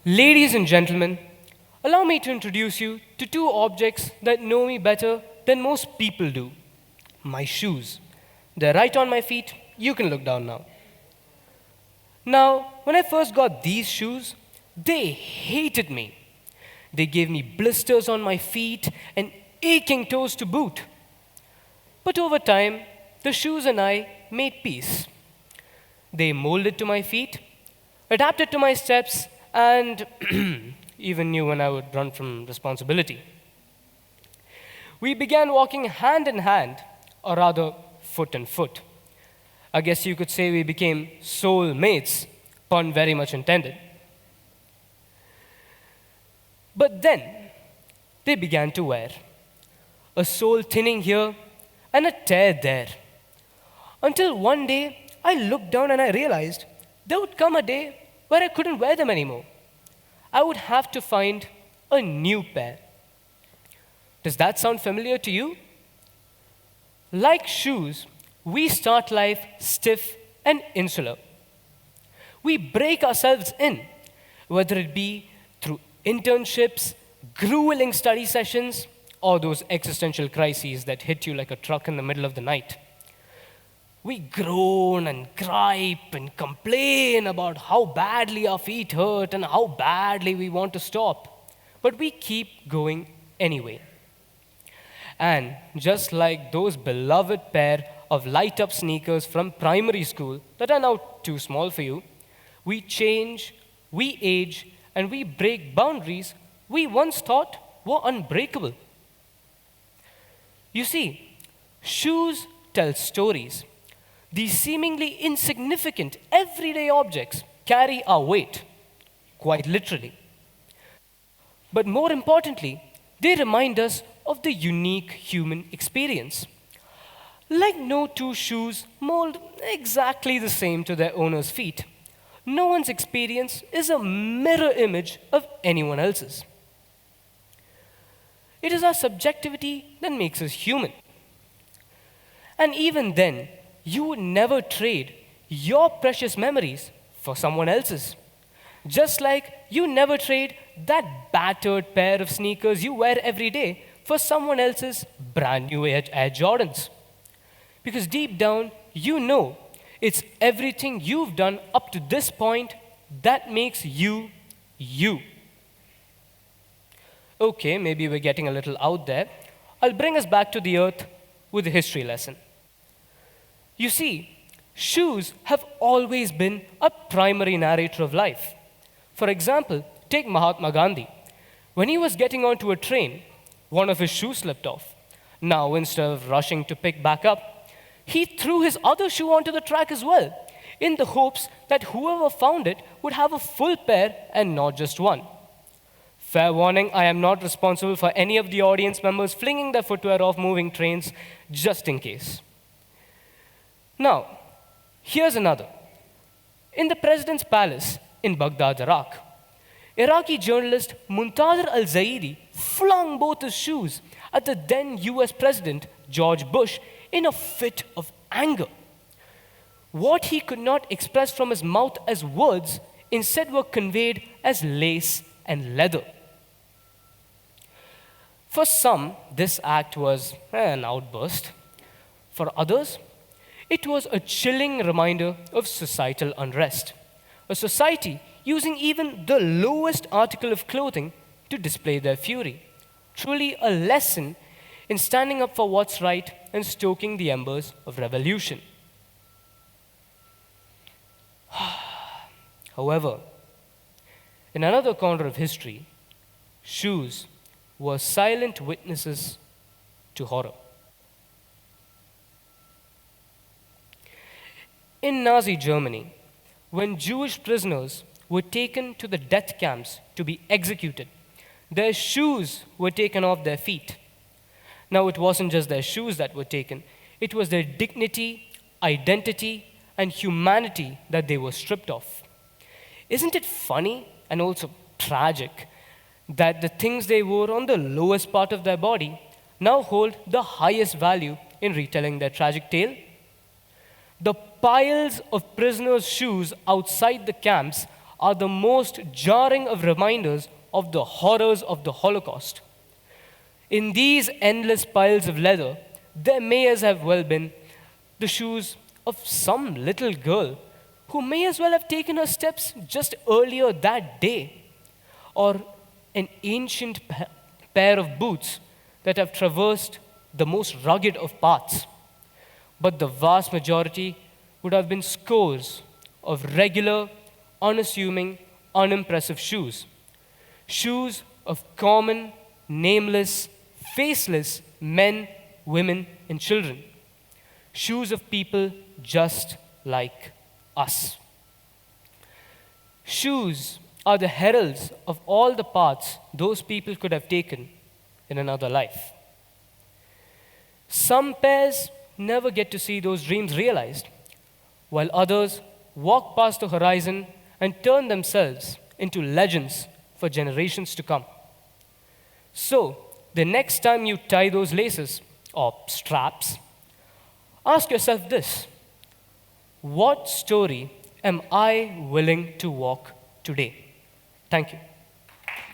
Ladies and gentlemen, allow me to introduce you to two objects that know me better than most people do. My shoes. They're right on my feet. You can look down now. Now, when I first got these shoes, they hated me. They gave me blisters on my feet and aching toes to boot. But over time, the shoes and I made peace. They molded to my feet, adapted to my steps, and even knew when I would run from responsibility. We began walking hand in hand, or rather, foot in foot. I guess you could say we became soul mates, pun very much intended. But then, they began to wear. A sole thinning here and a tear there. Until one day, I looked down and I realized there would come a day where I couldn't wear them anymore. I would have to find a new pair. Does that sound familiar to you? Like shoes, we start life stiff and insular. We break ourselves in, whether it be through internships, grueling study sessions, or those existential crises that hit you like a truck in the middle of the night. We groan and gripe and complain about how badly our feet hurt and how badly we want to stop. But we keep going anyway. And just like those beloved pair of light-up sneakers from primary school that are now too small for you, we change, we age, and we break boundaries we once thought were unbreakable. You see, shoes tell stories. These seemingly insignificant, everyday objects carry our weight, quite literally. But more importantly, they remind us of the unique human experience. Like no two shoes mold exactly the same to their owner's feet, no one's experience is a mirror image of anyone else's. It is our subjectivity that makes us human. And even then, you would never trade your precious memories for someone else's. Just like you never trade that battered pair of sneakers you wear every day for someone else's brand new Air Jordans. Because deep down, you know it's everything you've done up to this point that makes you, you. Okay, maybe we're getting a little out there. I'll bring us back to the earth with a history lesson. You see, shoes have always been a primary narrator of life. For example, take Mahatma Gandhi. When he was getting onto a train, one of his shoes slipped off. Now, instead of rushing to pick back up, he threw his other shoe onto the track as well, in the hopes that whoever found it would have a full pair and not just one. Fair warning, I am not responsible for any of the audience members flinging their footwear off moving trains, just in case. Now, here's another. In the president's palace in Baghdad, Iraq, Iraqi journalist Muntazir al-Zaidi flung both his shoes at the then US President George Bush in a fit of anger. What he could not express from his mouth as words instead were conveyed as lace and leather. For some, this act was an outburst. For others, it was a chilling reminder of societal unrest. A society using even the lowest article of clothing to display their fury. Truly a lesson in standing up for what's right and stoking the embers of revolution. However, in another corner of history, shoes were silent witnesses to horror. In Nazi Germany, when Jewish prisoners were taken to the death camps to be executed, their shoes were taken off their feet. Now, it wasn't just their shoes that were taken, it was their dignity, identity, and humanity that they were stripped of. Isn't it funny and also tragic that the things they wore on the lowest part of their body now hold the highest value in retelling their tragic tale? The piles of prisoners' shoes outside the camps are the most jarring of reminders of the horrors of the Holocaust. In these endless piles of leather, there may as have well been the shoes of some little girl who may as well have taken her steps just earlier that day, or an ancient pair of boots that have traversed the most rugged of paths. But the vast majority would have been scores of regular, unassuming, unimpressive shoes. Shoes of common, nameless, faceless men, women, and children. Shoes of people just like us. Shoes are the heralds of all the paths those people could have taken in another life. Some pairs never get to see those dreams realized, while others walk past the horizon and turn themselves into legends for generations to come. So, the next time you tie those laces or straps, ask yourself this: what story am I willing to walk today? Thank you.